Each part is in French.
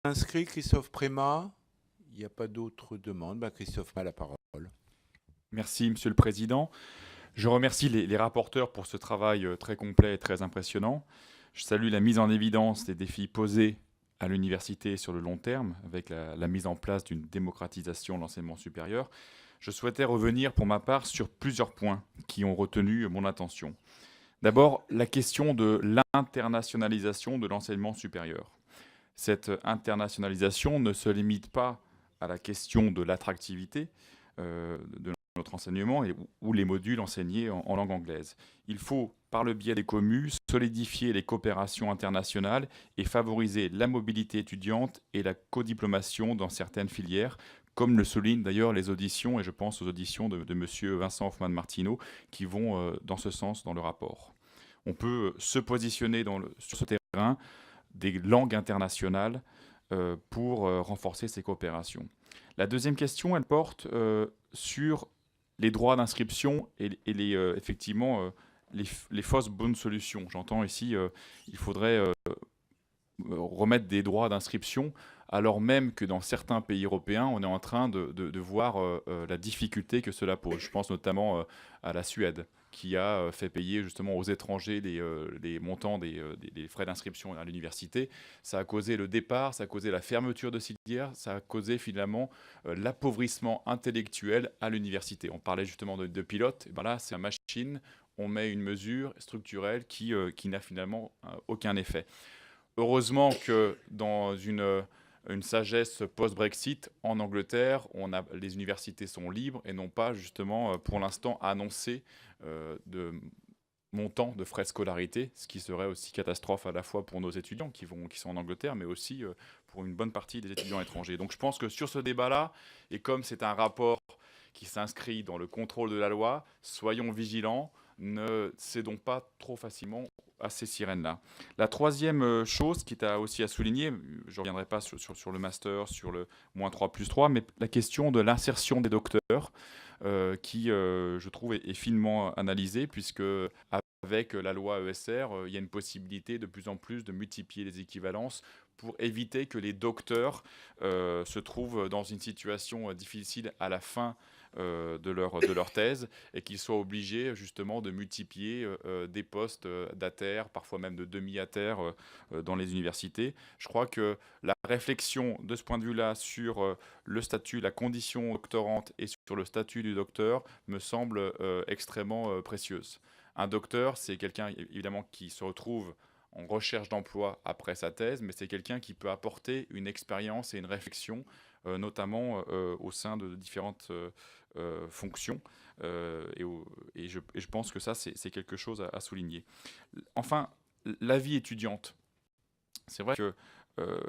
inscrit Christophe Prémat. Il n'y a pas d'autres demandes. Christophe a la parole. Merci, Monsieur le Président. Je remercie les rapporteurs pour ce travail très complet et très impressionnant. Je salue la mise en évidence des défis posés à l'université sur le long terme, avec la mise en place d'une démocratisation de l'enseignement supérieur. Je souhaitais revenir pour ma part sur plusieurs points qui ont retenu mon attention. D'abord, la question de l'internationalisation de l'enseignement supérieur. Cette internationalisation ne se limite pas à la question de l'attractivité de notre enseignement ou les modules enseignés en langue anglaise. Il faut, par le biais des communes, solidifier les coopérations internationales et favoriser la mobilité étudiante et la codiplomation dans certaines filières, comme le soulignent d'ailleurs les auditions, et je pense aux auditions de M. Vincent Hoffman-Martineau, qui vont dans ce sens dans le rapport. On peut se positionner sur ce terrain des langues internationales pour renforcer ces coopérations. La deuxième question, elle porte sur les droits d'inscription et effectivement les fausses bonnes solutions. J'entends ici il faudrait remettre des droits d'inscription, alors même que dans certains pays européens, on est en train de voir la difficulté que cela pose. Je pense notamment à la Suède, qui a fait payer justement aux étrangers les montants des frais d'inscription à l'université. Ça a causé le départ, ça a causé la fermeture de filières, ça a causé finalement l'appauvrissement intellectuel à l'université. On parlait justement de pilote, et ben là c'est une machine, on met une mesure structurelle qui n'a finalement aucun effet. Heureusement que dans une sagesse post-Brexit, en Angleterre, les universités sont libres et n'ont pas justement pour l'instant annoncé de montant de frais de scolarité, ce qui serait aussi catastrophe à la fois pour nos étudiants qui sont en Angleterre, mais aussi pour une bonne partie des étudiants étrangers. Donc je pense que sur ce débat-là, et comme c'est un rapport qui s'inscrit dans le contrôle de la loi, soyons vigilants, ne cédons pas trop facilement à ces sirènes-là. La troisième chose qui est aussi à souligner, je ne reviendrai pas sur le master, sur le -3+3, mais la question de l'insertion des docteurs, qui, je trouve, est finement analysée, puisque avec la loi ESR, il y a une possibilité de plus en plus de multiplier les équivalences pour éviter que les docteurs se trouvent dans une situation difficile à la fin de leur thèse et qu'ils soient obligés justement de multiplier des postes d'ATER, parfois même de demi-ATER dans les universités. Je crois que la réflexion de ce point de vue-là sur le statut, la condition doctorante et sur le statut du docteur me semble extrêmement précieuse. Un docteur, c'est quelqu'un évidemment qui se retrouve en recherche d'emploi après sa thèse, mais c'est quelqu'un qui peut apporter une expérience et une réflexion, notamment au sein de différentes fonctions. Et je pense que ça, c'est quelque chose à souligner. Enfin, la vie étudiante. C'est vrai que,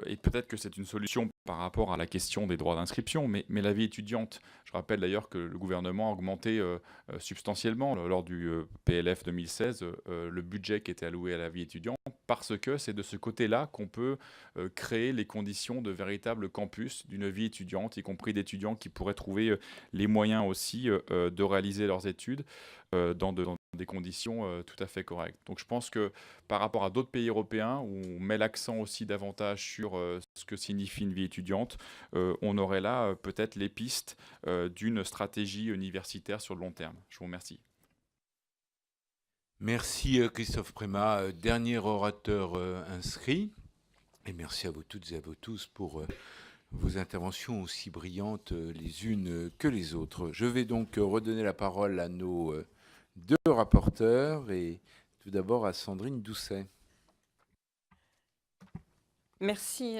et peut-être que c'est une solution par rapport à la question des droits d'inscription, mais la vie étudiante, je rappelle d'ailleurs que le gouvernement a augmenté substantiellement lors du PLF 2016 le budget qui était alloué à la vie étudiante, parce que c'est de ce côté-là qu'on peut créer les conditions de véritables campus d'une vie étudiante, y compris d'étudiants qui pourraient trouver les moyens aussi de réaliser leurs études dans des conditions tout à fait correctes. Donc je pense que par rapport à d'autres pays européens, où on met l'accent aussi davantage sur ce que signifie une vie étudiante, on aurait là peut-être les pistes d'une stratégie universitaire sur le long terme. Je vous remercie. Merci Christophe Prémat, dernier orateur inscrit. Et merci à vous toutes et à vous tous pour vos interventions aussi brillantes les unes que les autres. Je vais donc redonner la parole à nos deux rapporteurs et tout d'abord à Sandrine Doucet. Merci